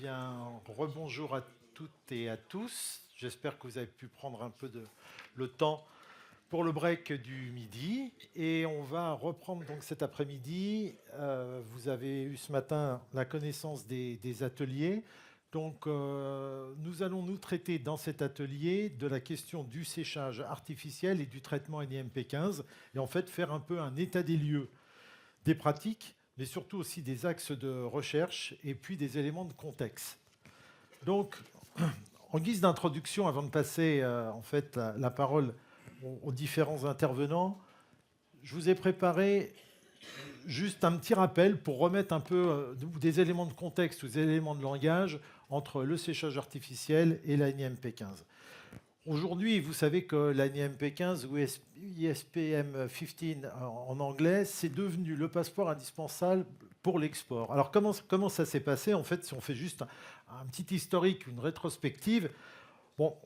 Bien, rebonjour à toutes et à tous. J'espère que vous avez pu prendre un peu le temps pour le break du midi. Et on va reprendre donc cet après-midi. Vous avez eu ce matin la connaissance des ateliers. Donc, nous allons nous traiter dans cet atelier de la question du séchage artificiel et du traitement NIMP15. Et en fait, faire un peu un état des lieux des pratiques, mais surtout aussi des axes de recherche et puis des éléments de contexte. Donc, en guise d'introduction, avant de passer en fait la parole aux différents intervenants, je vous ai préparé juste un petit rappel pour remettre un peu des éléments de contexte ou des éléments de langage entre le séchage artificiel et la NIMP15. Aujourd'hui, vous savez que la NIMP15 ou ISPM 15 en anglais, c'est devenu le passeport indispensable pour l'export. Alors comment ça s'est passé? En fait, si on fait juste un petit historique, une rétrospective, bon,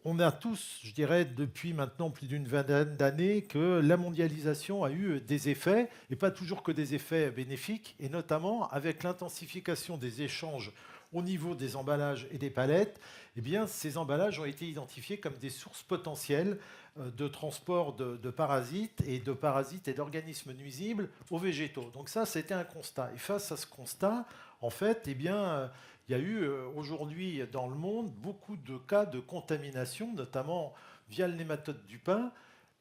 on a tous, je dirais, depuis maintenant plus d'une vingtaine d'années, que la mondialisation a eu des effets, et pas toujours que des effets bénéfiques, et notamment avec l'intensification des échanges au niveau des emballages et des palettes, eh bien, ces emballages ont été identifiés comme des sources potentielles de transport de parasites et d'organismes nuisibles aux végétaux. Donc ça, c'était un constat. Et face à ce constat, en fait, eh bien, il y a eu aujourd'hui dans le monde beaucoup de cas de contamination, notamment via le nématode du pin,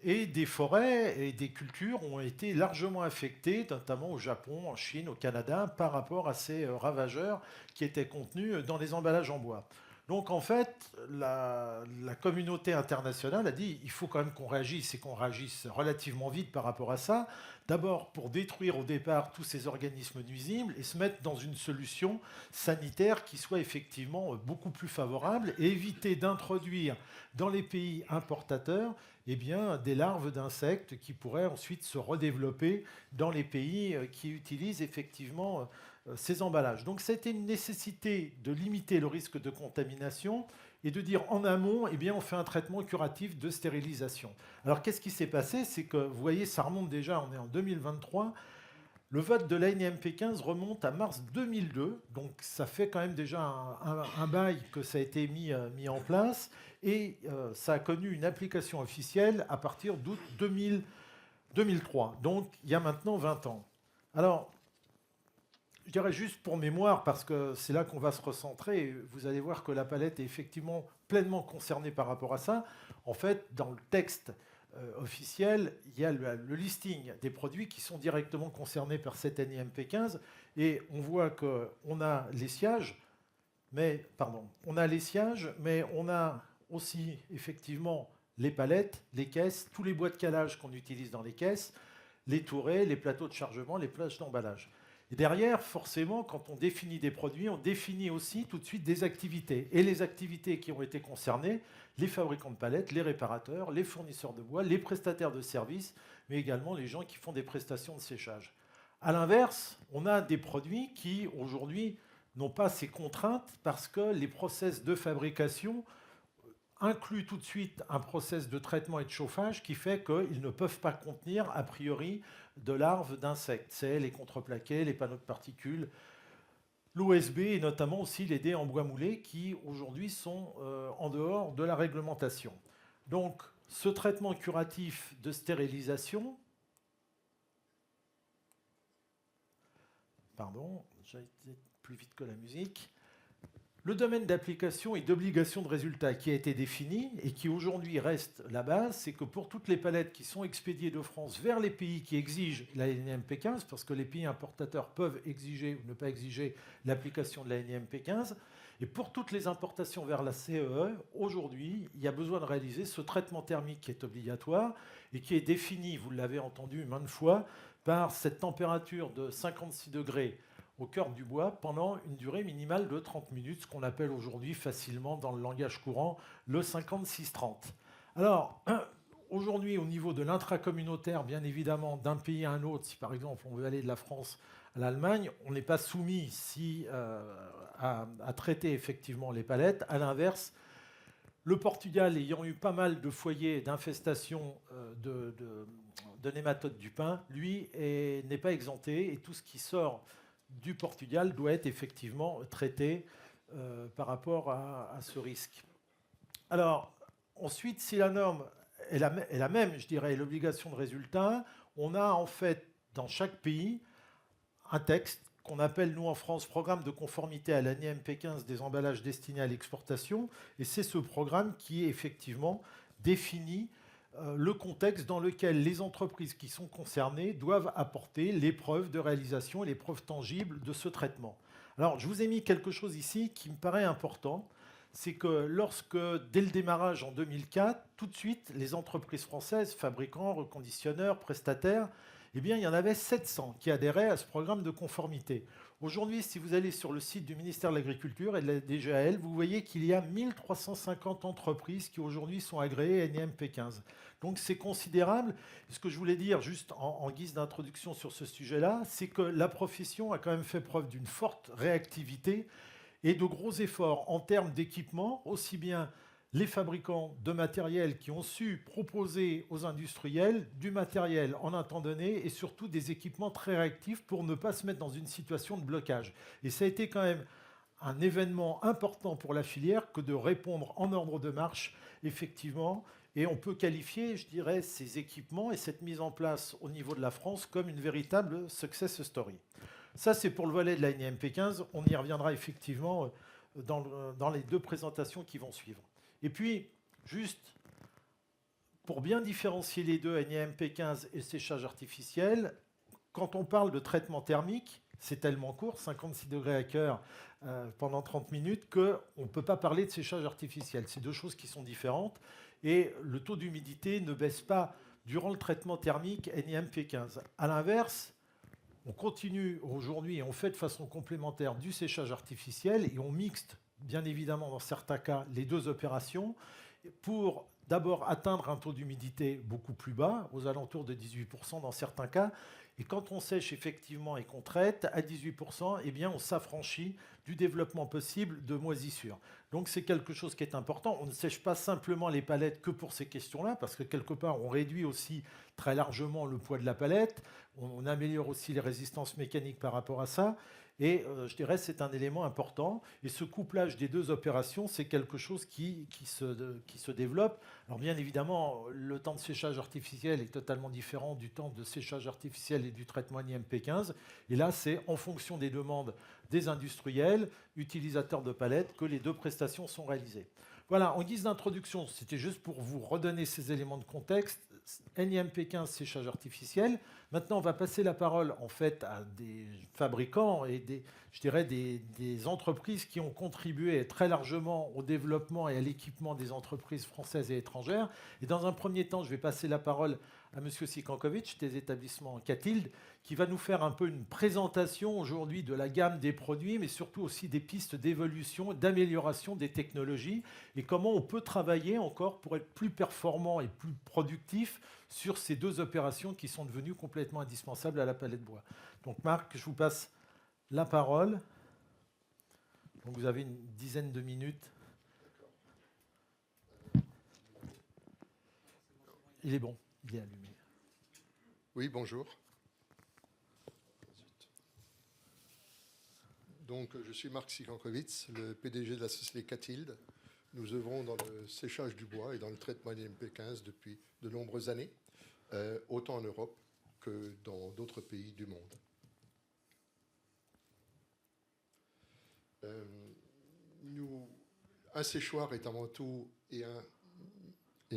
et des forêts et des cultures ont été largement affectées, notamment au Japon, en Chine, au Canada, par rapport à ces ravageurs qui étaient contenus dans les emballages en bois. Donc en fait, la communauté internationale a dit il faut quand même qu'on réagisse et qu'on réagisse relativement vite par rapport à ça. D'abord pour détruire au départ tous ces organismes nuisibles et se mettre dans une solution sanitaire qui soit effectivement beaucoup plus favorable et éviter d'introduire dans les pays importateurs eh bien, des larves d'insectes qui pourraient ensuite se redévelopper dans les pays qui utilisent effectivement ces emballages. Donc c'était une nécessité de limiter le risque de contamination et de dire en amont, eh bien, on fait un traitement curatif de stérilisation. Alors qu'est-ce qui s'est passé? C'est que, vous voyez, ça remonte déjà, on est en 2023, le vote de l'ANIMP15 remonte à mars 2002, donc ça fait quand même déjà un bail que ça a été mis en place, et ça a connu une application officielle à partir d'août 2003, donc il y a maintenant 20 ans. Alors, je dirais juste pour mémoire, parce que c'est là qu'on va se recentrer, vous allez voir que la palette est effectivement pleinement concernée par rapport à ça. En fait, dans le texte officiel, il y a le listing des produits qui sont directement concernés par cette NIMP15, et on voit qu'on a les sièges, mais on a aussi effectivement les palettes, les caisses, tous les bois de calage qu'on utilise dans les caisses, les tourets, les plateaux de chargement, les plages d'emballage. Et derrière, forcément, quand on définit des produits, on définit aussi tout de suite des activités. Et les activités qui ont été concernées, les fabricants de palettes, les réparateurs, les fournisseurs de bois, les prestataires de services, mais également les gens qui font des prestations de séchage. A l'inverse, on a des produits qui, aujourd'hui, n'ont pas ces contraintes parce que les process de fabrication inclut tout de suite un process de traitement et de chauffage qui fait qu'ils ne peuvent pas contenir, a priori, de larves d'insectes. C'est les contreplaqués, les panneaux de particules, l'OSB et notamment aussi les dés en bois moulé qui, aujourd'hui, sont en dehors de la réglementation. Donc, ce traitement curatif de stérilisation, pardon, j'ai été plus vite que la musique. Le domaine d'application et d'obligation de résultat qui a été défini et qui aujourd'hui reste la base, c'est que pour toutes les palettes qui sont expédiées de France vers les pays qui exigent la NIMP15, parce que les pays importateurs peuvent exiger ou ne pas exiger l'application de la NIMP15, et pour toutes les importations vers la CEE, aujourd'hui, il y a besoin de réaliser ce traitement thermique qui est obligatoire et qui est défini, vous l'avez entendu maintes fois, par cette température de 56 degrés au cœur du bois pendant une durée minimale de 30 minutes, ce qu'on appelle aujourd'hui facilement dans le langage courant le 56-30. Alors, aujourd'hui, au niveau de l'intracommunautaire, bien évidemment, d'un pays à un autre, si par exemple on veut aller de la France à l'Allemagne, on n'est pas soumis à traiter effectivement les palettes. À l'inverse, le Portugal, ayant eu pas mal de foyers d'infestation de nématodes du pin, lui n'est pas exempté et tout ce qui sort du Portugal doit être effectivement traité par rapport à ce risque. Alors, ensuite, si la norme est la même, je dirais, l'obligation de résultat, on a en fait dans chaque pays un texte qu'on appelle, nous en France, programme de conformité à l'ANIMP 15 des emballages destinés à l'exportation. Et c'est ce programme qui, effectivement, définit le contexte dans lequel les entreprises qui sont concernées doivent apporter les preuves de réalisation et les preuves tangibles de ce traitement. Alors, je vous ai mis quelque chose ici qui me paraît important. C'est que lorsque, dès le démarrage en 2004, tout de suite, les entreprises françaises, fabricants, reconditionneurs, prestataires, eh bien, il y en avait 700 qui adhéraient à ce programme de conformité. Aujourd'hui, si vous allez sur le site du ministère de l'Agriculture et de la DGAL, vous voyez qu'il y a 1350 entreprises qui aujourd'hui sont agréées NIMP 15. Donc c'est considérable. Ce que je voulais dire juste en guise d'introduction sur ce sujet-là, c'est que la profession a quand même fait preuve d'une forte réactivité et de gros efforts en termes d'équipement, aussi bien les fabricants de matériel qui ont su proposer aux industriels du matériel en un temps donné et surtout des équipements très réactifs pour ne pas se mettre dans une situation de blocage. Et ça a été quand même un événement important pour la filière que de répondre en ordre de marche, effectivement. Et on peut qualifier, je dirais, ces équipements et cette mise en place au niveau de la France comme une véritable success story. Ça, c'est pour le volet de la NIMP 15. On y reviendra effectivement dans les deux présentations qui vont suivre. Et puis, juste pour bien différencier les deux, NIMP 15 et séchage artificiel, quand on parle de traitement thermique, c'est tellement court, 56 degrés à cœur pendant 30 minutes, qu'on ne peut pas parler de séchage artificiel. C'est deux choses qui sont différentes. Et le taux d'humidité ne baisse pas durant le traitement thermique NIMP 15. À l'inverse, on continue aujourd'hui et on fait de façon complémentaire du séchage artificiel et on mixte, bien évidemment, dans certains cas, les deux opérations pour d'abord atteindre un taux d'humidité beaucoup plus bas, aux alentours de 18% dans certains cas. Et quand on sèche effectivement et qu'on traite à 18%, eh bien on s'affranchit du développement possible de moisissures. Donc c'est quelque chose qui est important. On ne sèche pas simplement les palettes que pour ces questions-là, parce que quelque part on réduit aussi très largement le poids de la palette, on améliore aussi les résistances mécaniques par rapport à ça. Et je dirais c'est un élément important. Et ce couplage des deux opérations, c'est quelque chose qui se développe. Alors bien évidemment, le temps de séchage artificiel est totalement différent du temps de séchage artificiel et du traitement NIMP 15. Et là, c'est en fonction des demandes des industriels, utilisateurs de palettes, que les deux prestations sont réalisées. Voilà, en guise d'introduction, c'était juste pour vous redonner ces éléments de contexte. NIMP 15, séchage artificiel. Maintenant, on va passer la parole en fait à des fabricants et des entreprises qui ont contribué très largement au développement et à l'équipement des entreprises françaises et étrangères. Et dans un premier temps, je vais passer la parole à M. Sikankovic des établissements Catilde, qui va nous faire un peu une présentation aujourd'hui de la gamme des produits, mais surtout aussi des pistes d'évolution, d'amélioration des technologies et comment on peut travailler encore pour être plus performant et plus productif sur ces deux opérations qui sont devenues complètement indispensables à la palette bois. Donc Marc, je vous passe la parole. Donc vous avez une dizaine de minutes. Il est bon, il est allumé. Oui, bonjour. Donc, je suis Marc Sikankovic, le PDG de la société Catilde. Nous œuvrons dans le séchage du bois et dans le traitement NIMP 15 depuis de nombreuses années, autant en Europe que dans d'autres pays du monde. Un séchoir est avant tout et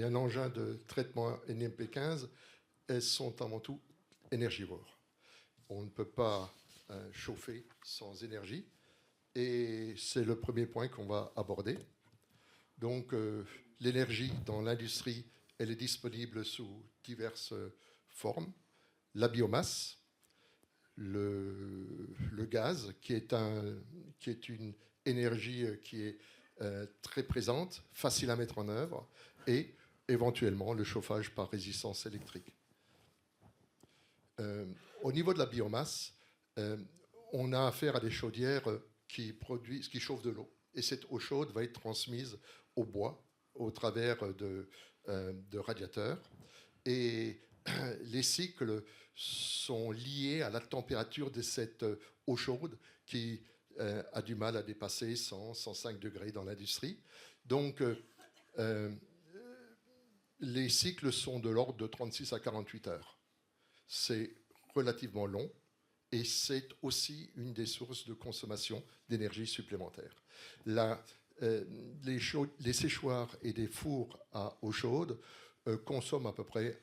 un engin de traitement NIMP 15. Elles sont avant tout énergivores. On ne peut pas chauffer sans énergie. Et c'est le premier point qu'on va aborder. Donc, l'énergie dans l'industrie, elle est disponible sous diverses formes. La biomasse, le gaz, qui est une énergie qui est très présente, facile à mettre en œuvre, et éventuellement le chauffage par résistance électrique. Au niveau de la biomasse, on a affaire à des chaudières qui chauffent de l'eau. Et cette eau chaude va être transmise au bois au travers de radiateurs. Et les cycles sont liés à la température de cette eau chaude qui a du mal à dépasser 100, 105 degrés dans l'industrie. Donc, les cycles sont de l'ordre de 36 à 48 heures. C'est relativement long et c'est aussi une des sources de consommation d'énergie supplémentaire. Les séchoirs et des fours à eau chaude consomment à peu près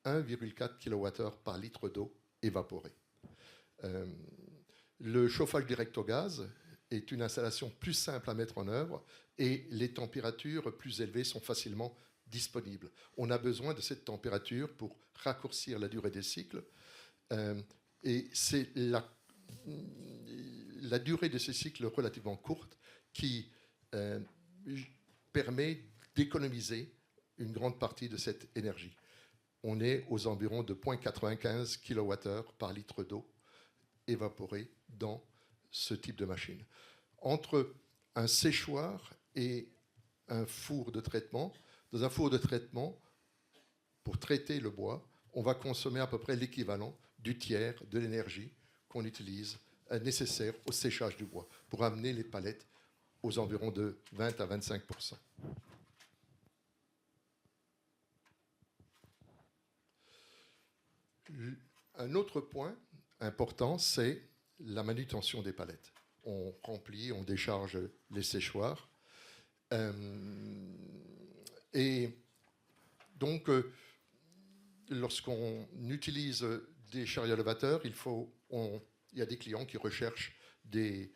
1,4 kWh par litre d'eau évaporée. Le chauffage direct au gaz est une installation plus simple à mettre en œuvre et les températures plus élevées sont facilement disponibles. On a besoin de cette température pour raccourcir la durée des cycles et c'est la durée de ces cycles relativement courte qui permet d'économiser une grande partie de cette énergie. On est aux environs de 0,95 kWh par litre d'eau évaporée dans ce type de machine. Entre un séchoir et un four de traitement, dans un four de traitement, pour traiter le bois, on va consommer à peu près l'équivalent du tiers de l'énergie qu'on utilise nécessaire au séchage du bois pour amener les palettes aux environs de 20 à 25%. Un autre point important, c'est la manutention des palettes. On remplit, on décharge les séchoirs. Et donc, lorsqu'on utilise des chariots élévateurs, il y a des clients qui recherchent des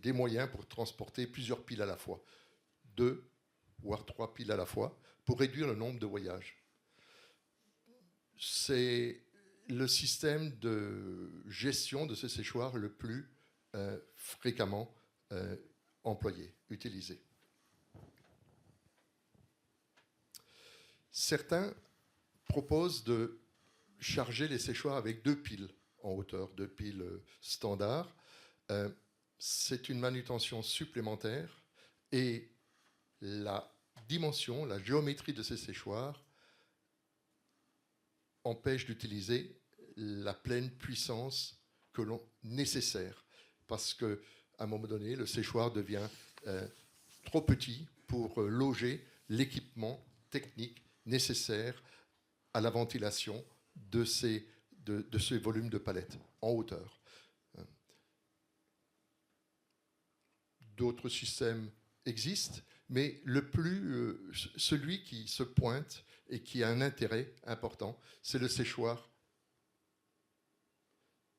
moyens pour transporter plusieurs piles à la fois, 2 voire 3 piles à la fois, pour réduire le nombre de voyages. C'est le système de gestion de ces séchoirs le plus fréquemment employé, utilisé. Certains proposent de charger les séchoirs avec 2 piles en hauteur, 2 piles standards. C'est une manutention supplémentaire et la dimension, la géométrie de ces séchoirs empêche d'utiliser la pleine puissance que l'on nécessaire parce qu'à un moment donné, le séchoir devient trop petit pour loger l'équipement technique nécessaire à la ventilation de ces volumes de palettes en hauteur. D'autres systèmes existent, mais celui qui se pointe et qui a un intérêt important, c'est le séchoir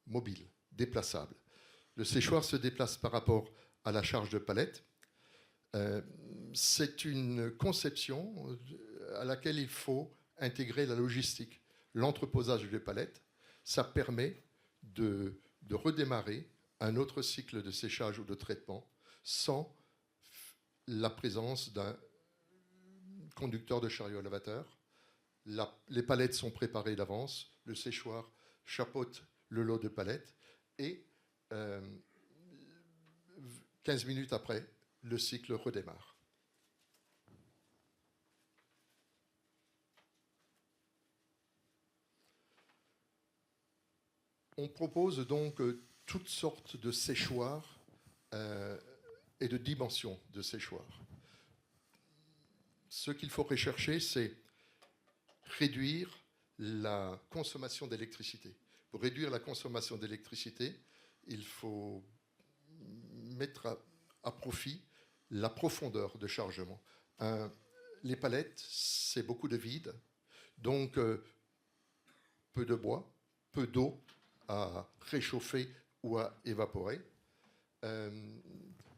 mobile, déplaçable. Le séchoir se déplace par rapport à la charge de palette. C'est une conception à laquelle il faut intégrer la logistique. L'entreposage des palettes, ça permet de redémarrer un autre cycle de séchage ou de traitement sans la présence d'un conducteur de chariot élévateur. Les palettes sont préparées d'avance, le séchoir chapeaute le lot de palettes et 15 minutes après, le cycle redémarre. On propose donc toutes sortes de séchoirs et de dimensions de séchoirs. Ce qu'il faut rechercher, c'est réduire la consommation d'électricité. Pour réduire la consommation d'électricité, il faut mettre à profit la profondeur de chargement. Les palettes, c'est beaucoup de vide, donc peu de bois, peu d'eau à réchauffer ou à évaporer.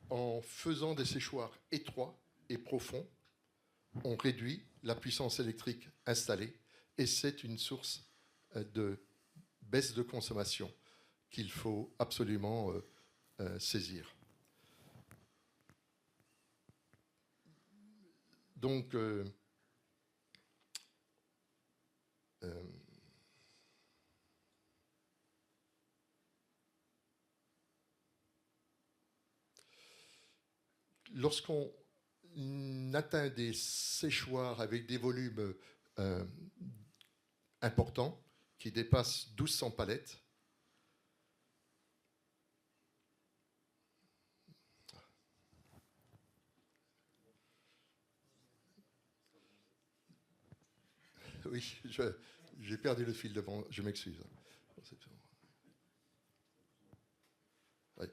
En faisant des séchoirs étroits et profonds, on réduit la puissance électrique installée et c'est une source de baisse de consommation qu'il faut absolument saisir. Donc, lorsqu'on atteint des séchoirs avec des volumes importants, qui dépassent 1200 palettes, Oui, j'ai perdu le fil de mon... Je m'excuse. Ouais.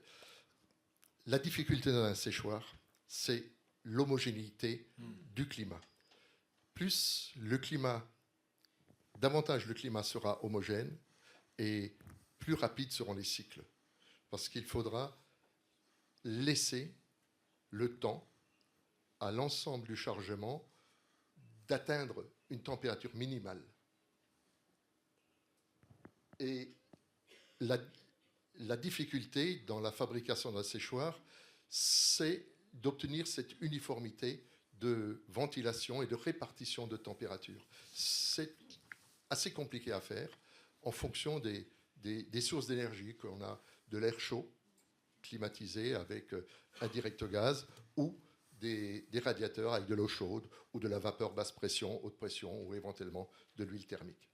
La difficulté dans un séchoir, c'est l'homogénéité du climat. Plus le climat, davantage le climat sera homogène et plus rapides seront les cycles. Parce qu'il faudra laisser le temps à l'ensemble du chargement d'atteindre une température minimale. Et la difficulté dans la fabrication d'un séchoir, c'est d'obtenir cette uniformité de ventilation et de répartition de température. C'est assez compliqué à faire en fonction des sources d'énergie, qu'on a de l'air chaud, climatisé avec un direct gaz, ou des radiateurs avec de l'eau chaude, ou de la vapeur basse pression, haute pression, ou éventuellement de l'huile thermique.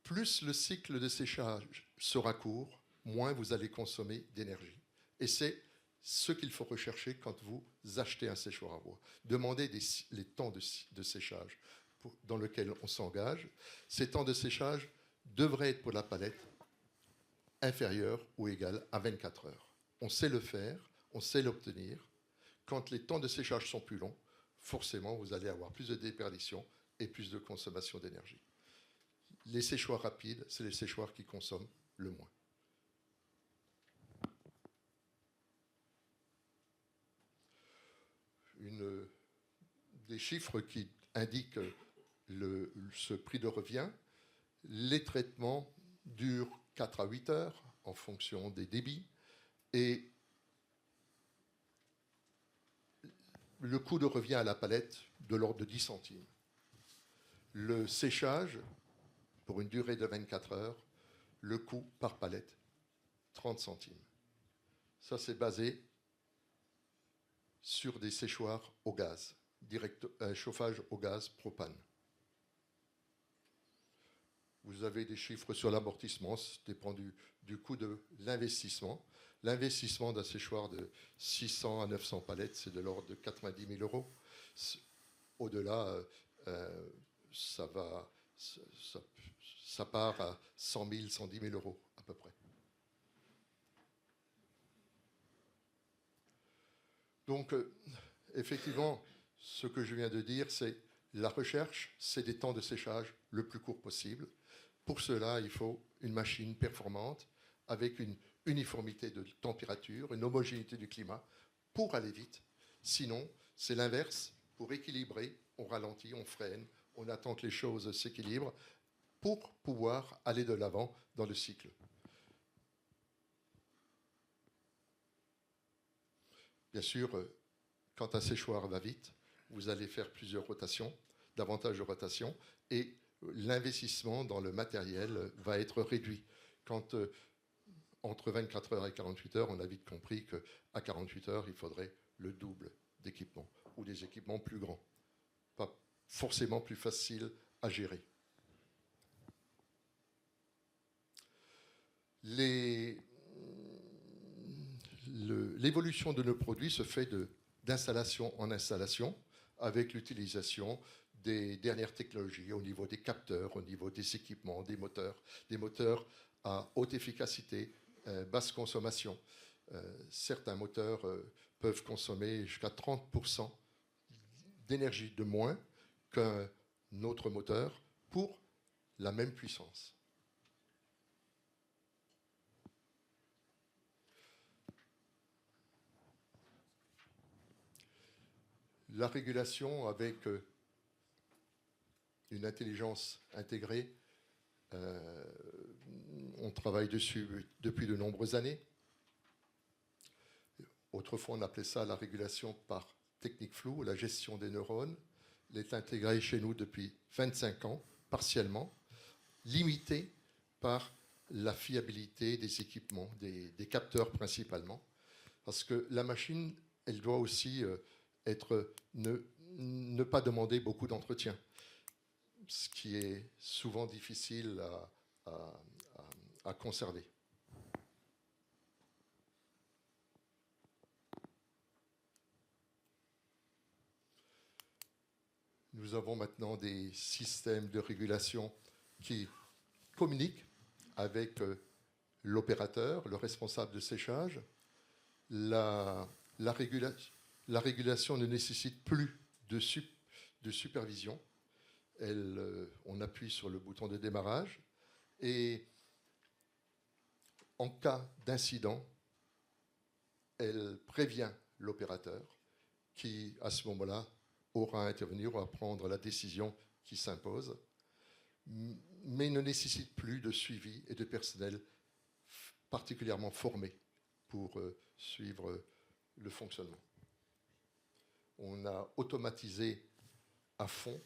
Plus le cycle de séchage sera court, moins vous allez consommer d'énergie. Et c'est ce qu'il faut rechercher quand vous achetez un séchoir à bois. Demandez les temps de séchage dans lesquels on s'engage. Ces temps de séchage devraient être pour la palette inférieurs ou égal à 24 heures. On sait le faire, on sait l'obtenir. Quand les temps de séchage sont plus longs, forcément, vous allez avoir plus de déperdition et plus de consommation d'énergie. Les séchoirs rapides, c'est les séchoirs qui consomment le moins. Des chiffres qui indiquent ce prix de revient. Les traitements durent 4 à 8 heures en fonction des débits et le coût de revient à la palette de l'ordre de 10 centimes. Le séchage, pour une durée de 24 heures, le coût par palette, 30 centimes. Ça, c'est basé sur des séchoirs au gaz, chauffage au gaz propane. Vous avez des chiffres sur l'amortissement, ça dépend du coût de l'investissement. L'investissement d'un séchoir de 600 à 900 palettes, c'est de l'ordre de 90 000 euros. Au-delà, ça part à 100 000, 110 000 euros à peu près. Donc, effectivement, ce que je viens de dire, c'est la recherche, c'est des temps de séchage le plus court possible. Pour cela, il faut une machine performante avec une uniformité de température, une homogénéité du climat pour aller vite. Sinon, c'est l'inverse. Pour équilibrer, on ralentit, on freine, on attend que les choses s'équilibrent pour pouvoir aller de l'avant dans le cycle. Bien sûr, quand un séchoir va vite, vous allez faire plusieurs rotations, davantage de rotations, et l'investissement dans le matériel va être réduit. Quand entre 24 heures et 48 heures, on a vite compris qu'à 48 heures, il faudrait le double d'équipement, ou des équipements plus grands, pas forcément plus faciles à gérer. L'évolution de nos produits se fait d'installation en installation avec l'utilisation des dernières technologies au niveau des capteurs, au niveau des équipements, des moteurs à haute efficacité, basse consommation. Certains moteurs peuvent consommer jusqu'à 30% d'énergie de moins qu'un autre moteur pour la même puissance. La régulation avec une intelligence intégrée, on travaille dessus depuis de nombreuses années. Autrefois, on appelait ça la régulation par technique floue, la gestion des neurones. Elle est intégrée chez nous depuis 25 ans, partiellement, limitée par la fiabilité des équipements, des capteurs principalement. Parce que la machine, elle doit aussi ne pas demander beaucoup d'entretien, ce qui est souvent difficile à conserver. Nous avons maintenant des systèmes de régulation qui communiquent avec l'opérateur, le responsable de séchage. La régulation ne nécessite plus de supervision. On appuie sur le bouton de démarrage et en cas d'incident, elle prévient l'opérateur qui, à ce moment-là, aura à intervenir ou à prendre la décision qui s'impose, mais ne nécessite plus de suivi et de personnel particulièrement formé pour suivre le fonctionnement. On a automatisé à fond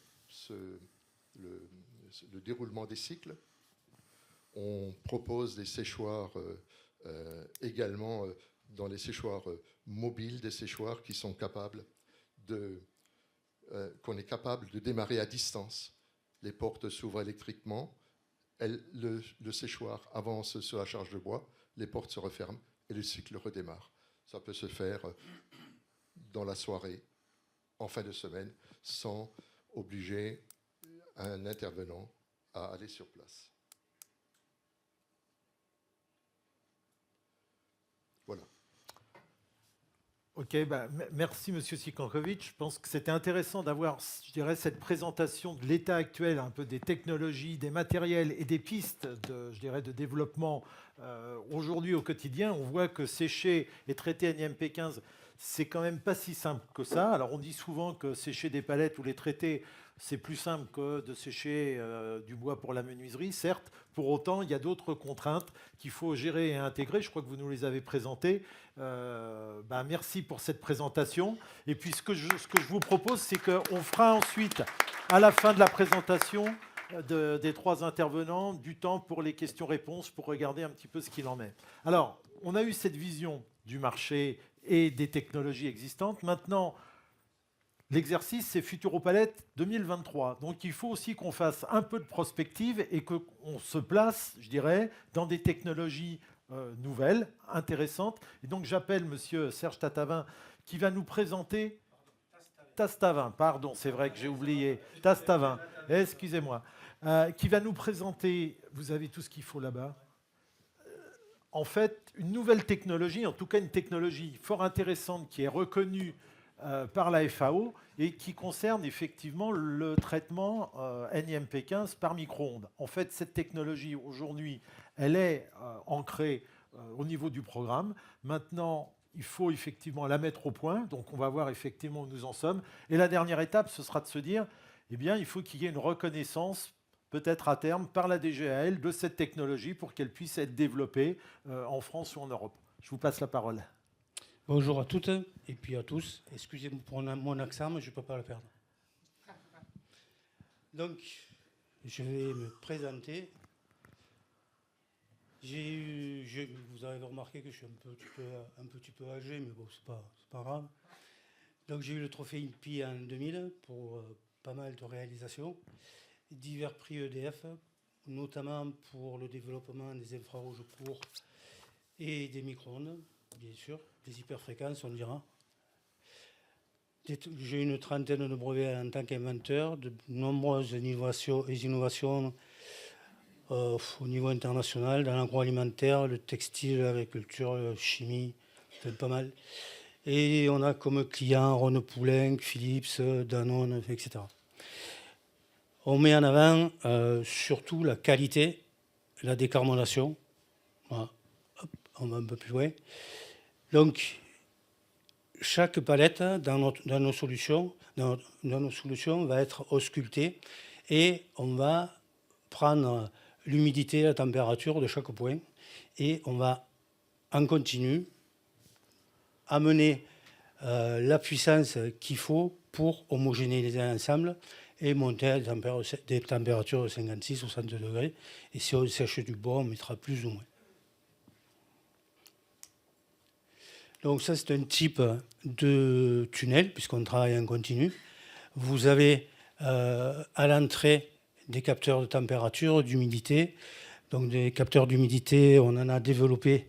le déroulement des cycles. On propose des séchoirs également dans les séchoirs mobiles, des séchoirs qui sont capables qu'on est capable de démarrer à distance. Les portes s'ouvrent électriquement, le séchoir avance sur la charge de bois, les portes se referment et le cycle redémarre. Ça peut se faire dans la soirée, en fin de semaine, sans obliger un intervenant à aller sur place. Voilà. Ok, merci Monsieur Sikankovic. Je pense que c'était intéressant d'avoir, je dirais, cette présentation de l'état actuel, un peu des technologies, des matériels et des pistes de, je dirais, de développement aujourd'hui au quotidien. On voit que sécher et traiter NiMP15, c'est quand même pas si simple que ça. Alors on dit souvent que sécher des palettes ou les traiter, c'est plus simple que de sécher du bois pour la menuiserie, certes. Pour autant, il y a d'autres contraintes qu'il faut gérer et intégrer. Je crois que vous nous les avez présentées. Merci pour cette présentation. Et puis ce que je vous propose, c'est qu'on fera ensuite, à la fin de la présentation des trois intervenants, du temps pour les questions-réponses, pour regarder un petit peu ce qu'il en est. Alors, on a eu cette vision du marché et des technologies existantes. Maintenant, l'exercice, c'est Futuropalette 2023. Donc, il faut aussi qu'on fasse un peu de prospective et qu'on se place, je dirais, dans des technologies nouvelles, intéressantes. Et donc, j'appelle M. Serge Tastavin qui va nous présenter... Tastavin, pardon, c'est vrai que j'ai oublié. Tastavin, excusez-moi. Qui va nous présenter... Vous avez tout ce qu'il faut là-bas. En fait, une nouvelle technologie, en tout cas une technologie fort intéressante qui est reconnue par la FAO et qui concerne effectivement le traitement NiMP15 par micro-ondes. En fait, cette technologie, aujourd'hui, elle est ancrée au niveau du programme. Maintenant, il faut effectivement la mettre au point. Donc, on va voir effectivement où nous en sommes. Et la dernière étape, ce sera de se dire, eh bien, il faut qu'il y ait une reconnaissance peut-être à terme par la DGAL de cette technologie pour qu'elle puisse être développée en France ou en Europe. Je vous passe la parole. Bonjour à toutes et puis à tous. Excusez-moi pour mon accent, mais je ne peux pas le perdre. Donc, je vais me présenter. Vous avez remarqué que je suis un petit peu âgé, mais bon, c'est pas grave. Donc, j'ai eu le trophée INPI en 2000 pour pas mal de réalisations. Divers prix EDF, notamment pour le développement des infrarouges courts et des micro-ondes, bien sûr, des hyperfréquences, on dira. J'ai une trentaine de brevets en tant qu'inventeur, de nombreuses innovations au niveau international, dans l'agroalimentaire, le textile, l'agriculture, la chimie, c'est pas mal. Et on a comme clients Renault Poulenc, Philips, Danone, etc. On met en avant surtout la qualité, la décarbonation. Voilà. Hop, on va un peu plus loin. Donc, chaque palette dans nos solutions va être auscultée et on va prendre l'humidité, la température de chaque point et on va en continu amener la puissance qu'il faut pour homogénéiser l'ensemble et monter à des températures de 56-60 degrés. Et si on sèche du bois, on mettra plus ou moins. Donc ça, c'est un type de tunnel, puisqu'on travaille en continu. Vous avez à l'entrée des capteurs de température, d'humidité. Donc des capteurs d'humidité, on en a développé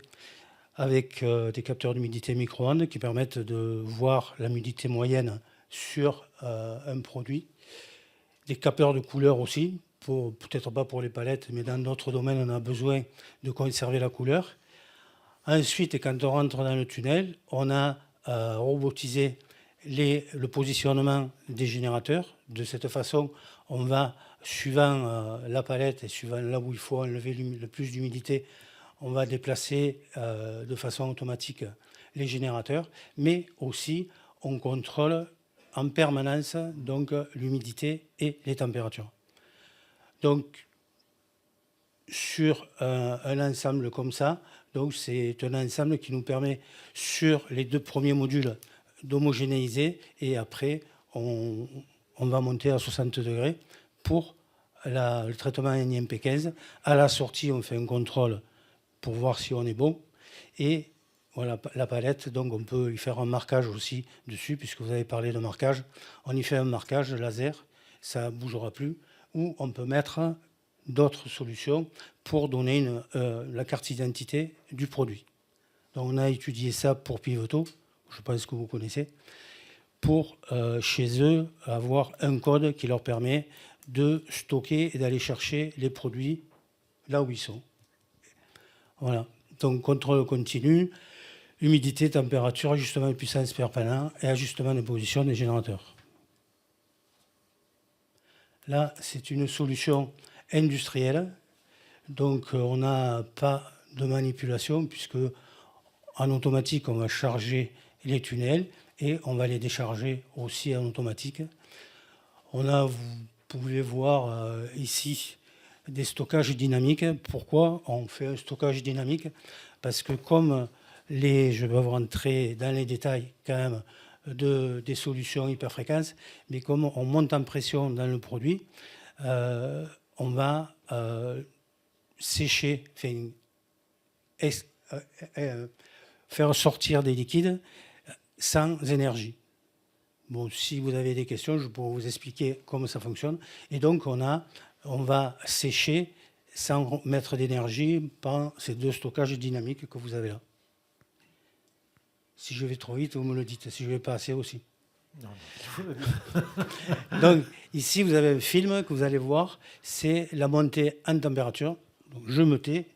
avec des capteurs d'humidité micro-ondes qui permettent de voir l'humidité moyenne sur un produit. des capteurs de couleur aussi, peut-être pas pour les palettes, mais dans d'autres domaines, on a besoin de conserver la couleur. Ensuite, quand on rentre dans le tunnel, on a robotisé le positionnement des générateurs. De cette façon, on va, suivant la palette et suivant là où il faut enlever le plus d'humidité, on va déplacer de façon automatique les générateurs, mais aussi on contrôle en permanence donc l'humidité et les températures. Donc, sur un ensemble comme ça, donc c'est un ensemble qui nous permet, sur les 2 premiers modules, d'homogénéiser, et après, on va monter à 60 degrés pour le traitement NiMP15. À la sortie, on fait un contrôle pour voir si on est bon. Et voilà, la palette, donc on peut y faire un marquage aussi dessus, puisque vous avez parlé de marquage. On y fait un marquage laser, ça ne bougera plus. Ou on peut mettre d'autres solutions pour donner la carte d'identité du produit. Donc on a étudié ça pour Pivoto, je pense que vous connaissez, pour chez eux avoir un code qui leur permet de stocker et d'aller chercher les produits là où ils sont. Voilà, donc contrôle continu, humidité, température, ajustement de puissance permanent et ajustement de position des générateurs. Là, c'est une solution industrielle, donc on n'a pas de manipulation puisque en automatique, on va charger les tunnels et on va les décharger aussi en automatique. Vous pouvez voir ici des stockages dynamiques. Pourquoi on fait un stockage dynamique? Parce que comme je vais rentrer dans les détails quand même des solutions hyperfréquences, mais comme on monte en pression dans le produit, on va sécher, faire sortir des liquides sans énergie. Bon, si vous avez des questions, je pourrais vous expliquer comment ça fonctionne. Et donc, on va sécher sans mettre d'énergie par ces 2 stockages dynamiques que vous avez là. Si je vais trop vite, vous me le dites. Si je vais pas assez aussi. Non. Donc, ici, vous avez un film que vous allez voir. C'est la montée en température. Donc, je me tais.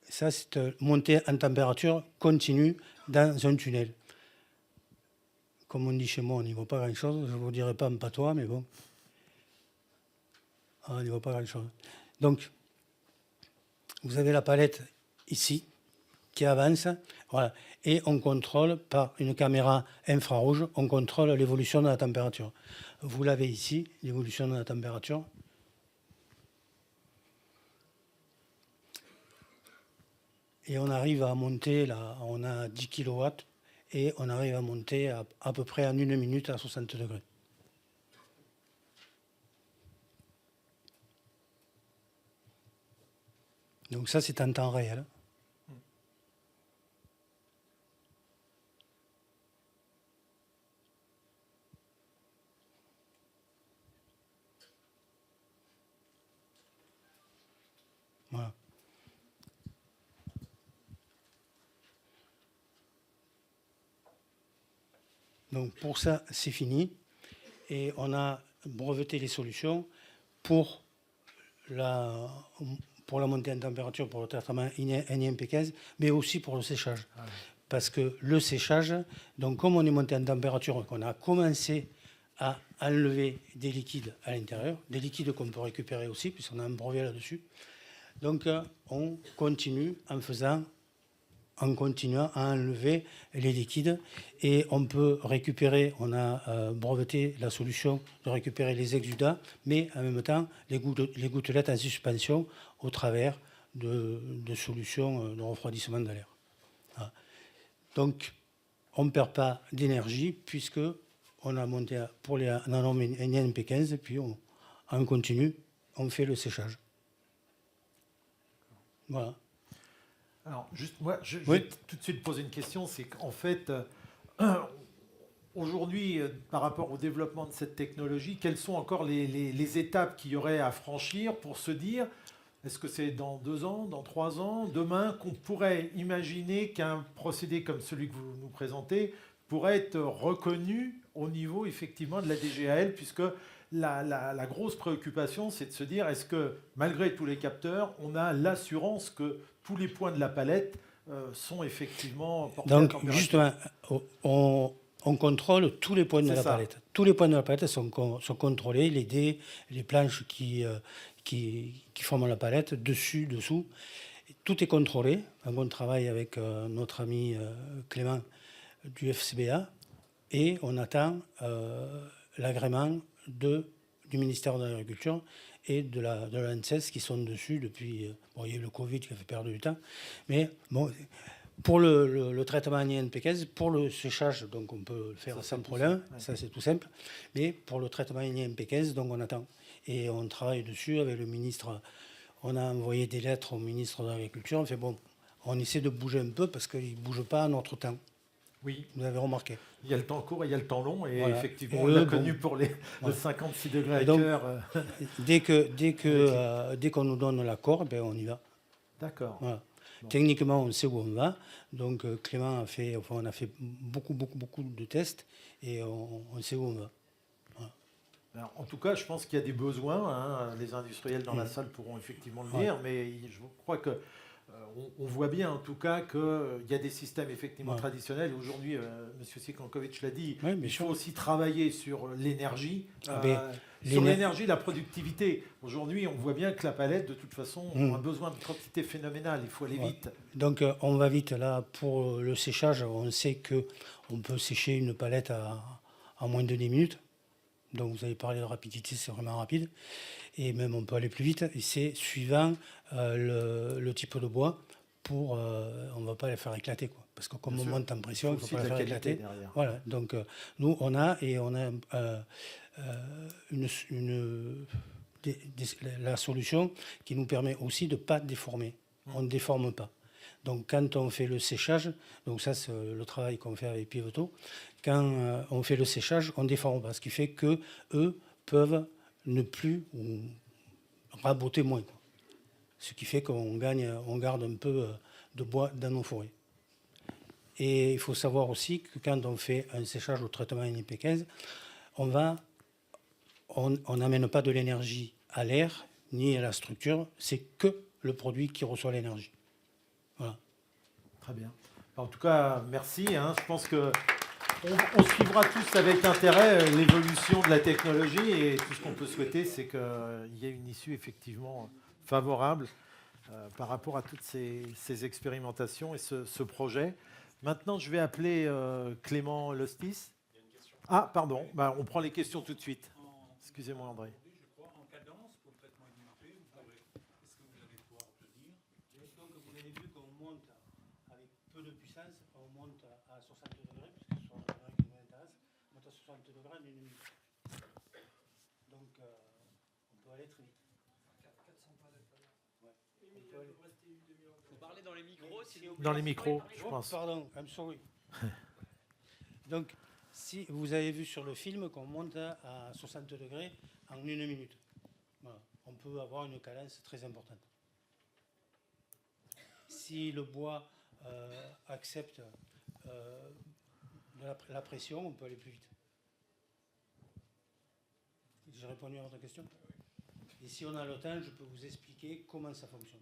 Ça, c'est une montée en température continue dans un tunnel. Comme on dit chez moi, on n'y voit pas grand-chose. Je ne vous dirai pas en patois, mais bon. On n'y voit pas grand-chose. Donc, vous avez la palette ici qui avance. Voilà. Et on contrôle par une caméra infrarouge, on contrôle l'évolution de la température. Vous l'avez ici, l'évolution de la température. Et on arrive à monter, là, on a 10 kW, et on arrive à monter à peu près en 1 minute à 60 degrés. Donc ça, c'est en temps réel. Voilà. Donc pour ça, c'est fini. Et on a breveté les solutions pour la montée en température, pour le traitement NiMP15, mais aussi pour le séchage. Ah oui. Parce que le séchage, donc comme on est monté en température, qu'on a commencé à enlever des liquides à l'intérieur, des liquides qu'on peut récupérer aussi, puisqu'on a un brevet là-dessus. Donc on continue en continuant à enlever les liquides et on peut récupérer, on a breveté la solution de récupérer les exudats, mais en même temps les gouttelettes en suspension au travers de solutions de refroidissement de l'air. Voilà. Donc on ne perd pas d'énergie puisque on a monté pour les normes NiMP15 et puis on continue, on fait le séchage. Voilà. Alors, juste, moi, je vais tout de suite poser une question. C'est qu'en fait, aujourd'hui, par rapport au développement de cette technologie, quelles sont encore les étapes qu'il y aurait à franchir pour se dire, est-ce que c'est dans 2 ans, dans 3 ans, demain, qu'on pourrait imaginer qu'un procédé comme celui que vous nous présentez pourrait être reconnu au niveau effectivement de la DGAL, puisque la grosse préoccupation, c'est de se dire, est-ce que malgré tous les capteurs, on a l'assurance que tous les points de la palette sont effectivement portés à Donc, température. justement, on contrôle tous les points de C'est la ça. palette. Tous les points de la palette sont contrôlés, les dés, les planches qui forment la palette, dessus, dessous. Tout est contrôlé. On travaille avec notre ami Clément du FCBA et on attend l'agrément du ministère de l'Agriculture et de l'ANSES qui sont dessus depuis... bon, il y a eu le Covid qui a fait perdre du temps, mais bon, pour le traitement INP15, pour le séchage, donc on peut le faire Ça, sans c'est tout problème, simple, ouais. ça c'est tout simple, mais pour le traitement INP15, donc on attend. Et on travaille dessus avec le ministre, on a envoyé des lettres au ministre de l'Agriculture, on fait bon, on essaie de bouger un peu parce qu'il ne bouge pas à notre temps, Oui, vous avez remarqué. il y a le temps court et il y a le temps long, et Voilà. effectivement, Et on l'a eux, connu bon, pour le voilà. 56 degrés à Et donc, cœur. Dès qu'on nous donne l'accord, ben on y va. D'accord. Voilà. Bon. Techniquement, on sait où on va. Donc Clément on a fait beaucoup de tests et on sait où on va. Voilà. Alors, en tout cas, je pense qu'il y a des besoins. Hein. Les industriels dans la salle pourront effectivement le dire, mais je crois que on voit bien en tout cas qu'il y a des systèmes effectivement Ouais. traditionnels. Aujourd'hui, M. Sikonkovic l'a dit, Ouais, bien il sûr. faut aussi travailler sur l'énergie, Ah ben, sur l'énergie, la productivité. Aujourd'hui, on voit bien que la palette, de toute façon, a besoin de quantité phénoménale. Il faut aller Ouais. vite. Donc on va vite là pour le séchage. On sait que on peut sécher une palette en moins de 10 minutes. Donc vous avez parlé de rapidité, c'est vraiment rapide. Et même on peut aller plus vite. Et c'est suivant le type de bois. On ne va pas les faire éclater, quoi. Parce que comme Bien on sûr. monte en pression, il ne faut Aussi pas de les la faire qualité éclater. derrière. Voilà. Donc nous on a la solution qui nous permet aussi de ne pas déformer. On ne déforme pas. Donc quand on fait le séchage, donc ça c'est le travail qu'on fait avec Pivoto, quand on fait le séchage, on ne déforme pas, ce qui fait qu'eux peuvent ne plus ou raboter moins, quoi. Ce qui fait qu'on garde un peu de bois dans nos forêts. Et il faut savoir aussi que quand on fait un séchage au traitement NP15, on n'amène pas de l'énergie à l'air ni à la structure, c'est que le produit qui reçoit l'énergie. Voilà. Très bien. En tout cas, merci. Je pense que on suivra tous avec intérêt l'évolution de la technologie, et tout ce qu'on peut souhaiter, c'est qu'il y ait une issue effectivement favorable par rapport à toutes ces expérimentations et ce projet. Maintenant, je vais appeler Clément Lostis. Ah, pardon. On prend les questions tout de suite. Excusez-moi, André. De puissance, on monte à 60 degrés, puisque ce sont les degrés qui nous intéressent, on monte à 60 degrés en 1 minute. Donc, on peut aller très vite. 400 palettes. Ouais. Il faut parler dans les micros. Dans les micros, je pense. Pardon, I'm sorry. Donc, si vous avez vu sur le film qu'on monte à 60 degrés en 1 minute, voilà, on peut avoir une cadence très importante. Si le bois accepte la pression, on peut aller plus vite. J'ai répondu à votre question. Et si on a le temps, je peux vous expliquer comment ça fonctionne.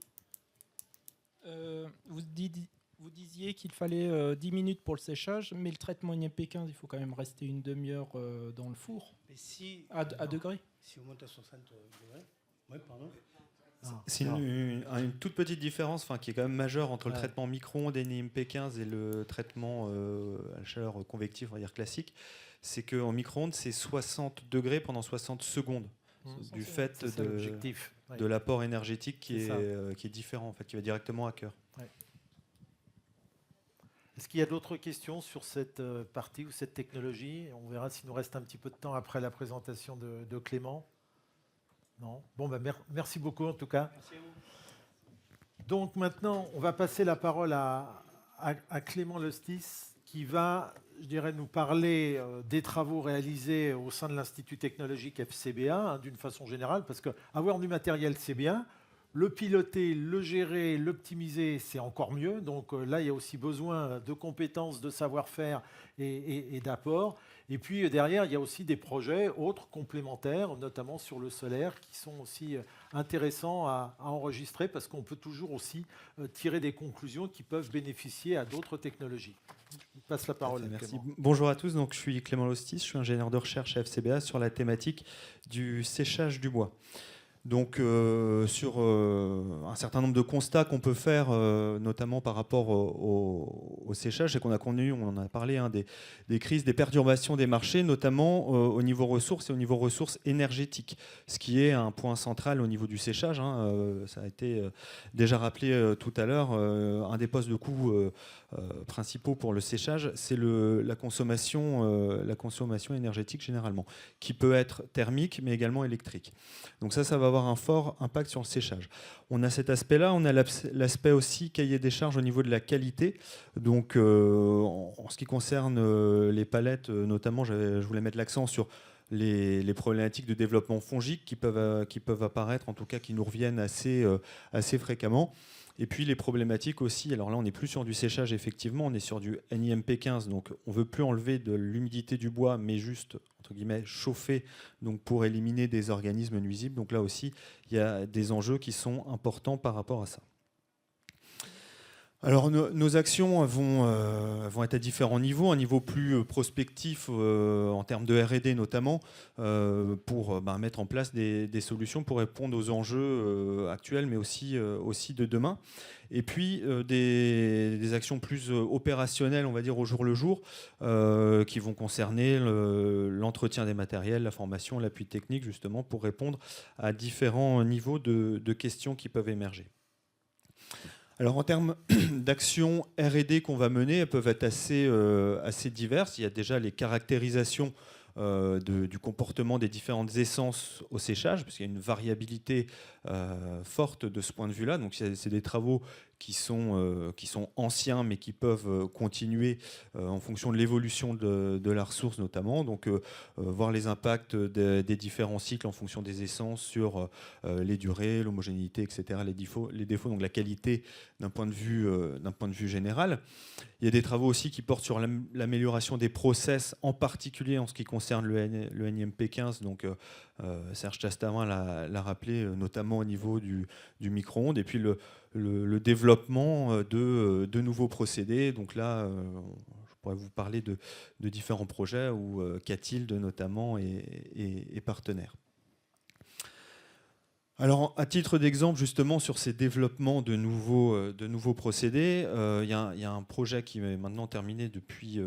Vous disiez qu'il fallait 10 minutes pour le séchage, mais le traitement INP15, il faut quand même rester une demi-heure dans le four, à degrés. Si on monte à 60 degrés, oui, pardon. C'est une toute petite différence, qui est quand même majeure entre le traitement micro-ondes NIMP15 et le traitement à chaleur convective, on va dire classique. C'est qu'en micro-ondes, c'est 60 degrés pendant 60 secondes. Du fait de l'apport énergétique qui est différent, en fait, qui va directement à cœur. Ouais. Est-ce qu'il y a d'autres questions sur cette partie ou cette technologie? On verra s'il nous reste un petit peu de temps après la présentation de Clément. Non. Bon, merci beaucoup en tout cas. Merci à vous. Donc maintenant, on va passer la parole à Clément Lostis, qui va, je dirais, nous parler des travaux réalisés au sein de l'Institut technologique FCBA, d'une façon générale, parce qu'avoir du matériel, c'est bien. Le piloter, le gérer, l'optimiser, c'est encore mieux. Donc là, il y a aussi besoin de compétences, de savoir-faire et d'apport. Et puis derrière, il y a aussi des projets autres complémentaires, notamment sur le solaire, qui sont aussi intéressants à enregistrer parce qu'on peut toujours aussi tirer des conclusions qui peuvent bénéficier à d'autres technologies. Je passe la parole à Merci. Clément. Bonjour à tous, donc, je suis Clément Lostis, je suis ingénieur de recherche à FCBA sur la thématique du séchage du bois. Donc, sur un certain nombre de constats qu'on peut faire, notamment par rapport au séchage, c'est qu'on a connu, on en a parlé, hein, des crises, des perturbations des marchés, notamment au niveau ressources et au niveau ressources énergétiques, ce qui est un point central au niveau du séchage. Hein, ça a été déjà rappelé tout à l'heure. Un des postes de coût principaux pour le séchage, c'est la consommation énergétique généralement, qui peut être thermique, mais également électrique. Donc ça va avoir un fort impact sur le séchage. On a cet aspect-là, on a l'aspect aussi cahier des charges au niveau de la qualité. Donc en ce qui concerne les palettes, notamment, je voulais mettre l'accent sur les problématiques de développement fongique qui peuvent apparaître, en tout cas qui nous reviennent assez fréquemment. Et puis les problématiques aussi, alors là on n'est plus sur du séchage effectivement, on est sur du NIMP15, donc on ne veut plus enlever de l'humidité du bois, mais juste, entre guillemets, chauffer donc pour éliminer des organismes nuisibles. Donc là aussi, il y a des enjeux qui sont importants par rapport à ça. Alors nos actions vont être à différents niveaux, un niveau plus prospectif en termes de R&D notamment, pour mettre en place des solutions pour répondre aux enjeux actuels, mais aussi de demain. Et puis des actions plus opérationnelles, on va dire au jour le jour, qui vont concerner l'entretien des matériels, la formation, l'appui technique, justement, pour répondre à différents niveaux de questions qui peuvent émerger. Alors en termes d'actions R&D qu'on va mener, elles peuvent être assez diverses. Il y a déjà les caractérisations du comportement des différentes essences au séchage, parce qu'il y a une variabilité forte de ce point de vue-là. Donc c'est des travaux qui sont anciens, mais qui peuvent continuer en fonction de l'évolution de la ressource notamment. Donc voir les impacts des différents cycles en fonction des essences sur les durées, l'homogénéité, etc., les défauts, donc la qualité d'un point de vue général. Il y a des travaux aussi qui portent sur l'amélioration des process, en particulier en ce qui concerne le NIMP15. Donc Serge Chastavain l'a rappelé, notamment au niveau du micro-ondes. Et puis le développement de nouveaux procédés. Donc là, je pourrais vous parler de différents projets où Catilde notamment est partenaire. Alors, à titre d'exemple, justement, sur ces développements de nouveaux procédés, il y a un projet qui est maintenant terminé depuis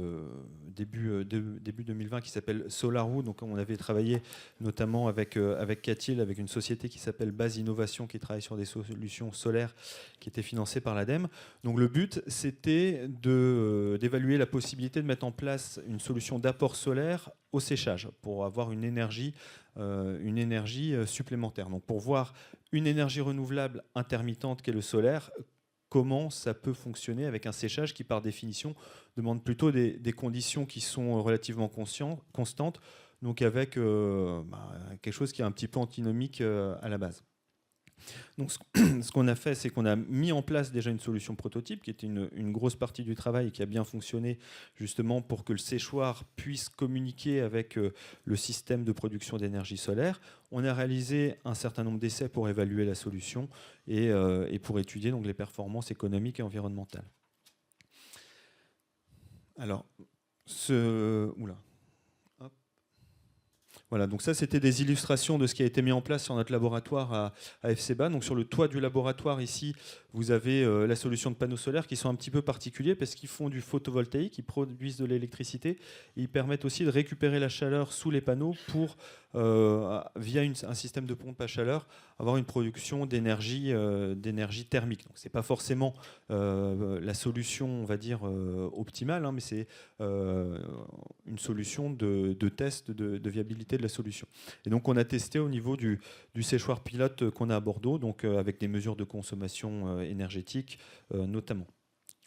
début 2020 qui s'appelle SolarWood. Donc, on avait travaillé notamment avec Catil, avec une société qui s'appelle Base Innovation, qui travaille sur des solutions solaires, qui était financée par l'ADEME. Donc, le but, c'était d'évaluer la possibilité de mettre en place une solution d'apport solaire au séchage pour avoir une énergie supplémentaire. Donc pour voir une énergie renouvelable intermittente qu'est le solaire, comment ça peut fonctionner avec un séchage qui par définition demande plutôt des conditions qui sont relativement constantes, donc avec quelque chose qui est un petit peu antinomique à la base. Donc, ce qu'on a fait, c'est qu'on a mis en place déjà une solution prototype qui était une grosse partie du travail et qui a bien fonctionné justement pour que le séchoir puisse communiquer avec le système de production d'énergie solaire. On a réalisé un certain nombre d'essais pour évaluer la solution et pour étudier donc les performances économiques et environnementales. Alors, Voilà, donc ça c'était des illustrations de ce qui a été mis en place sur notre laboratoire à FCBA. Donc sur le toit du laboratoire ici, vous avez la solution de panneaux solaires qui sont un petit peu particuliers parce qu'ils font du photovoltaïque, ils produisent de l'électricité et ils permettent aussi de récupérer la chaleur sous les panneaux pour, via un système de pompe à chaleur, avoir une production d'énergie thermique. Donc c'est pas forcément la solution, on va dire, optimale, hein, mais c'est une solution de test de viabilité de la solution. Et donc on a testé au niveau du séchoir pilote qu'on a à Bordeaux, donc avec des mesures de consommation énergétique notamment.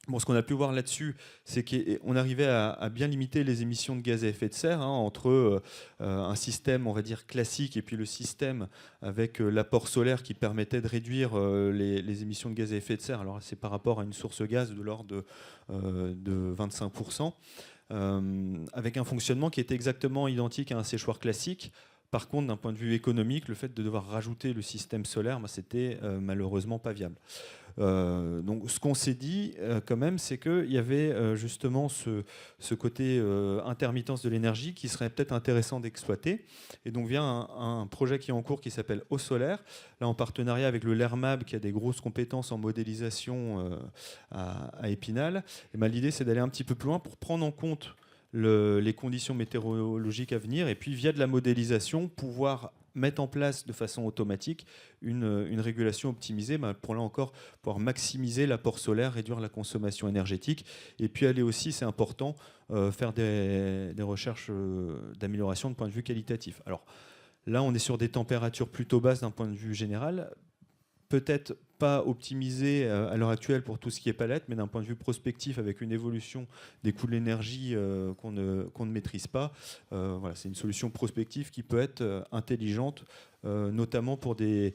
Bon, ce qu'on a pu voir là-dessus, c'est qu'on arrivait à bien limiter les émissions de gaz à effet de serre entre un système, on va dire, classique et puis le système avec l'apport solaire qui permettait de réduire les émissions de gaz à effet de serre. Alors, c'est par rapport à une source gaz de l'ordre de 25%, avec un fonctionnement qui était exactement identique à un séchoir classique. Par contre, d'un point de vue économique, le fait de devoir rajouter le système solaire, c'était malheureusement pas viable. Donc, ce qu'on s'est dit quand même, c'est qu'il y avait justement ce côté intermittence de l'énergie qui serait peut-être intéressant d'exploiter. Et donc vient un projet qui est en cours qui s'appelle Eau Solaire, là en partenariat avec le LERMAB qui a des grosses compétences en modélisation à Épinal. Et l'idée, c'est d'aller un petit peu plus loin pour prendre en compte les conditions météorologiques à venir et puis via de la modélisation pouvoir mettre en place de façon automatique une régulation optimisée pour là encore pouvoir maximiser l'apport solaire, réduire la consommation énergétique et puis aller aussi, c'est important, faire des recherches d'amélioration de point de vue qualitatif. Alors là, on est sur des températures plutôt basses d'un point de vue général, peut-être pas optimisé à l'heure actuelle pour tout ce qui est palette, mais d'un point de vue prospectif, avec une évolution des coûts de l'énergie qu'on ne maîtrise pas, voilà, c'est une solution prospective qui peut être intelligente, notamment pour des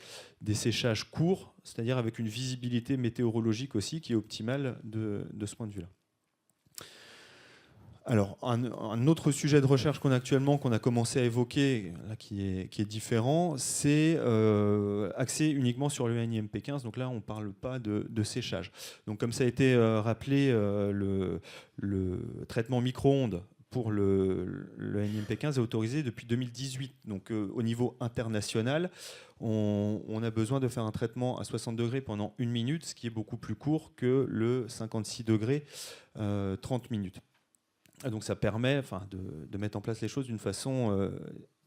séchages courts, c'est-à-dire avec une visibilité météorologique aussi qui est optimale de ce point de vue-là. Alors, un autre sujet de recherche qu'on a commencé à évoquer, là, qui est différent, c'est axé uniquement sur le NIMP15. Donc là, on ne parle pas de séchage. Donc, comme ça a été rappelé, le traitement micro-ondes pour le NIMP15 est autorisé depuis 2018. Donc, au niveau international, on a besoin de faire un traitement à 60 degrés pendant 1 minute, ce qui est beaucoup plus court que le 56 degrés 30 minutes. Donc ça permet de mettre en place les choses d'une façon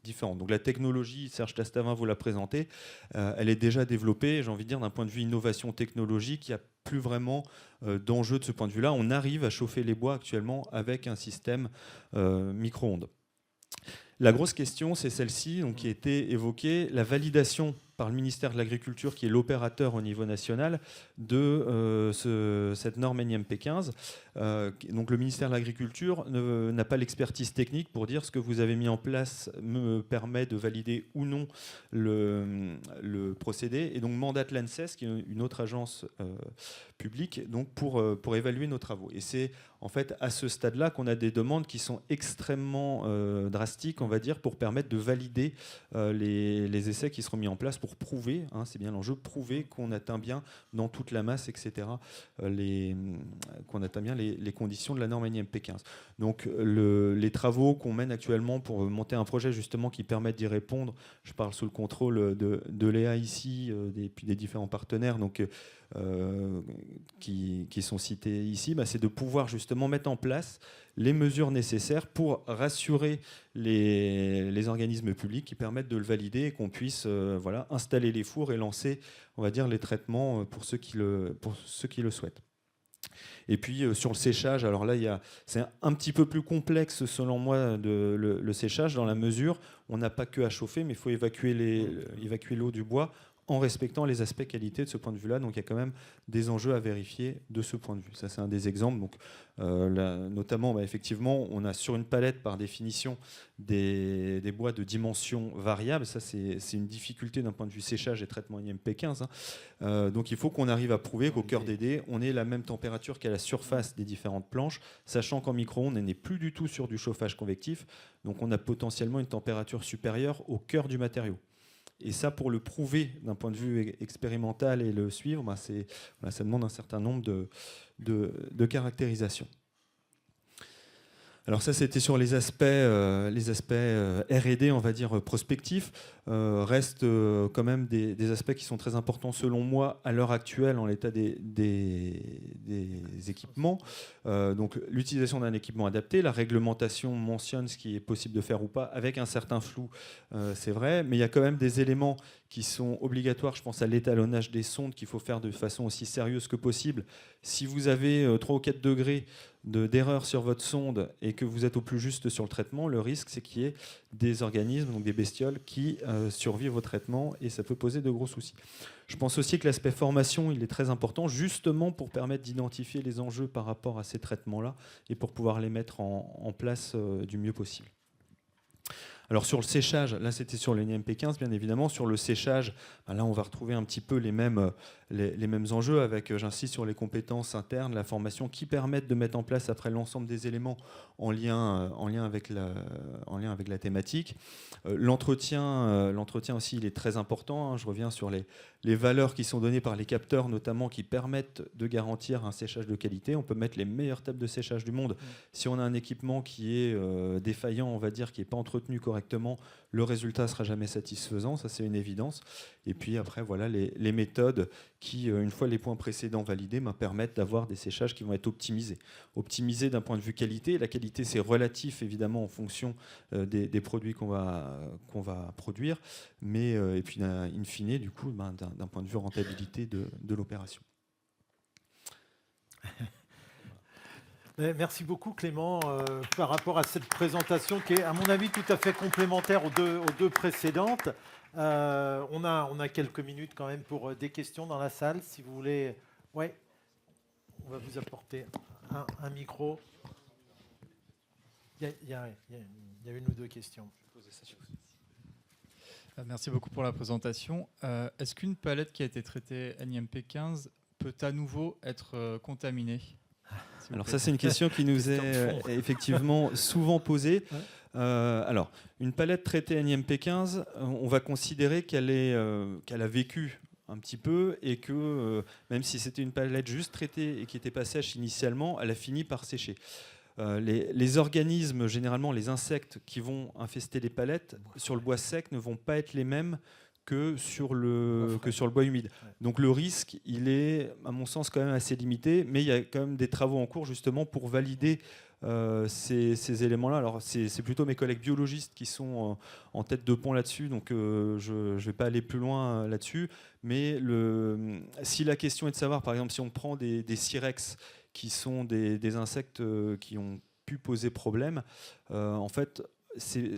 différente. Donc la technologie, Serge Tastavin vous l'a présentée, elle est déjà développée, j'ai envie de dire d'un point de vue innovation technologique, il n'y a plus vraiment d'enjeu de ce point de vue-là. On arrive à chauffer les bois actuellement avec un système micro-ondes. La grosse question, c'est celle-ci, donc, qui a été évoquée, la validation par le ministère de l'Agriculture, qui est l'opérateur au niveau national, de cette norme NIMP15. Donc le ministère de l'Agriculture n'a pas l'expertise technique pour dire ce que vous avez mis en place me permet de valider ou non le procédé, et donc mandate l'ANSES, qui est une autre agence publique, donc pour évaluer nos travaux. Et c'est en fait à ce stade-là qu'on a des demandes qui sont extrêmement drastiques, on va dire, pour permettre de valider les essais qui seront mis en place pour prouver, c'est bien l'enjeu, prouver qu'on atteint bien dans toute la masse, etc., qu'on atteint bien les conditions de la norme NIMP15. Donc les travaux qu'on mène actuellement pour monter un projet justement qui permette d'y répondre, je parle sous le contrôle de Léa ici, et puis des différents partenaires donc, qui sont cités ici, c'est de pouvoir justement mettre en place les mesures nécessaires pour rassurer les organismes publics qui permettent de le valider et qu'on puisse installer les fours et lancer, on va dire, les traitements pour ceux qui le souhaitent. Et puis sur le séchage, alors là, c'est un petit peu plus complexe selon moi le séchage, dans la mesure où on n'a pas que à chauffer, mais il faut évacuer l'eau du bois en respectant les aspects qualité de ce point de vue-là. Donc il y a quand même des enjeux à vérifier de ce point de vue. Ça, c'est un des exemples. Donc, notamment, effectivement, on a sur une palette, par définition, des bois de dimension variable. Ça, c'est une difficulté d'un point de vue séchage et traitement NIMP15. Donc il faut qu'on arrive à prouver qu'au cœur des dés, on ait la même température qu'à la surface des différentes planches, sachant qu'en micro-ondes, on n'est plus du tout sur du chauffage convectif. Donc on a potentiellement une température supérieure au cœur du matériau. Et ça, pour le prouver d'un point de vue expérimental et le suivre, ça demande un certain nombre de caractérisations. Alors ça, c'était sur les aspects R&D, on va dire, prospectifs. Restent quand même des aspects qui sont très importants, selon moi, à l'heure actuelle, en l'état des équipements. Donc l'utilisation d'un équipement adapté, la réglementation mentionne ce qui est possible de faire ou pas, avec un certain flou, c'est vrai, mais il y a quand même des éléments qui sont obligatoires. Je pense à l'étalonnage des sondes qu'il faut faire de façon aussi sérieuse que possible. Si vous avez 3 ou 4 degrés d'erreur sur votre sonde et que vous êtes au plus juste sur le traitement, le risque, c'est qu'il y ait des organismes, donc des bestioles, qui survivent au traitement, et ça peut poser de gros soucis. Je pense aussi que l'aspect formation, il est très important, justement pour permettre d'identifier les enjeux par rapport à ces traitements-là et pour pouvoir les mettre en place du mieux possible. Alors sur le séchage, là c'était sur le NIMP15 bien évidemment. Sur le séchage, là on va retrouver un petit peu les mêmes enjeux avec, j'insiste sur les compétences internes, la formation qui permettent de mettre en place après l'ensemble des éléments en lien avec la thématique. L'entretien aussi il est très important. Je reviens sur les valeurs qui sont données par les capteurs notamment qui permettent de garantir un séchage de qualité. On peut mettre les meilleures tables de séchage du monde. Si on a un équipement qui est défaillant, on va dire, qui n'est pas entretenu correctement, le résultat ne sera jamais satisfaisant, ça c'est une évidence. Et puis après, voilà les méthodes qui, une fois les points précédents validés, permettent d'avoir des séchages qui vont être optimisés. Optimisés d'un point de vue qualité. La qualité, c'est relatif évidemment en fonction des produits qu'on va produire, mais et puis in fine, du coup, d'un point de vue rentabilité de l'opération. Merci beaucoup Clément par rapport à cette présentation qui est à mon avis tout à fait complémentaire aux deux précédentes. On a quelques minutes quand même pour des questions dans la salle si vous voulez. Ouais, on va vous apporter un micro. Il y a une ou deux questions. Merci beaucoup pour la présentation. Est-ce qu'une palette qui a été traitée NIMP15 peut à nouveau être contaminée ? Alors ça c'est une question qui nous est effectivement souvent posée. Alors une palette traitée NIMP15, on va considérer qu'elle a vécu un petit peu et que même si c'était une palette juste traitée et qui n'était pas sèche initialement, elle a fini par sécher. Les organismes, généralement les insectes qui vont infester les palettes sur le bois sec ne vont pas être les mêmes que sur le bois humide. Donc le risque, il est, à mon sens, quand même assez limité, mais il y a quand même des travaux en cours justement pour valider ces éléments-là. Alors c'est plutôt mes collègues biologistes qui sont en tête de pont là-dessus, donc je ne vais pas aller plus loin là-dessus. Mais si la question est de savoir, par exemple, si on prend des sirex, qui sont des insectes qui ont pu poser problème, en fait,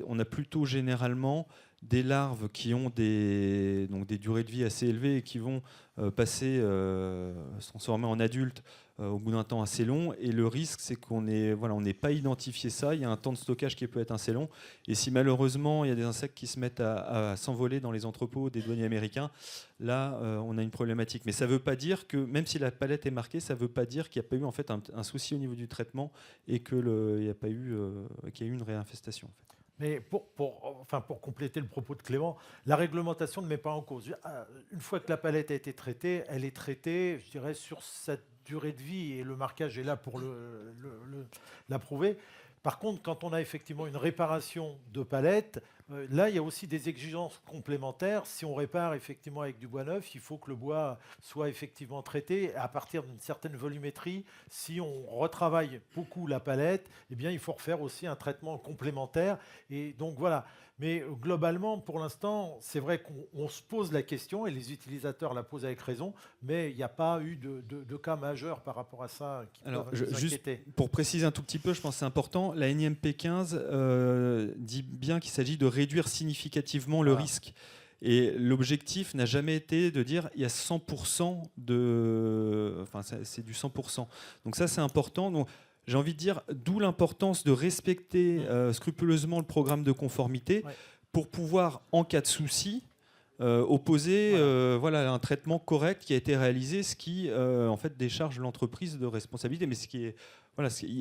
on a plutôt généralement des larves qui ont des durées de vie assez élevées et qui vont se transformer en adultes au bout d'un temps assez long. Et le risque, c'est qu'on n'ait pas identifié ça. Il y a un temps de stockage qui peut être assez long. Et si malheureusement, il y a des insectes qui se mettent à s'envoler dans les entrepôts des douaniers américains, là, on a une problématique. Mais ça ne veut pas dire que, même si la palette est marquée, ça ne veut pas dire qu'il n'y a pas eu en fait, un souci au niveau du traitement et qu'il y a eu une réinfestation. En fait. Mais pour compléter le propos de Clément, la réglementation ne met pas en cause. Une fois que la palette a été traitée, elle est traitée, je dirais, sur cette durée de vie et le marquage est là pour la prouver. Par contre, quand on a effectivement une réparation de palette, là, il y a aussi des exigences complémentaires. Si on répare effectivement avec du bois neuf, il faut que le bois soit effectivement traité à partir d'une certaine volumétrie. Si on retravaille beaucoup la palette, eh bien, il faut refaire aussi un traitement complémentaire. Et donc, voilà. Mais globalement, pour l'instant, c'est vrai qu'on se pose la question et les utilisateurs la posent avec raison, mais il n'y a pas eu de cas majeurs par rapport à ça qui peuvent nous inquiéter. Juste pour préciser un tout petit peu, je pense que c'est important, la NIMP15 dit bien qu'il s'agit de réduire significativement le risque. Et l'objectif n'a jamais été de dire il y a 100% c'est du 100%. Donc ça, c'est important. Donc, j'ai envie de dire, d'où l'importance de respecter scrupuleusement le programme de conformité pour pouvoir, en cas de souci, opposer un traitement correct qui a été réalisé, ce qui en fait décharge l'entreprise de responsabilité. Mais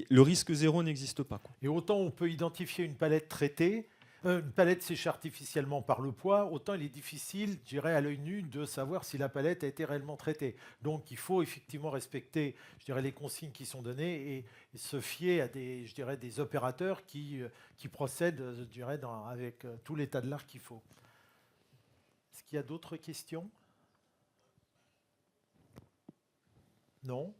le risque zéro n'existe pas. Et autant on peut identifier une palette traitée, une palette séchée artificiellement par le poids, autant il est difficile, je dirais, à l'œil nu, de savoir si la palette a été réellement traitée. Donc il faut effectivement respecter, je dirais, les consignes qui sont données et se fier à des opérateurs qui procèdent, je dirais, avec tout l'état de l'art qu'il faut. Est-ce qu'il y a d'autres questions ? Non ?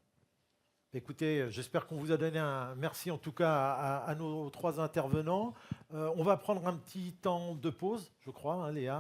Écoutez, j'espère qu'on vous a donné un merci en tout cas à nos trois intervenants. On va prendre un petit temps de pause, je crois, hein, Léa.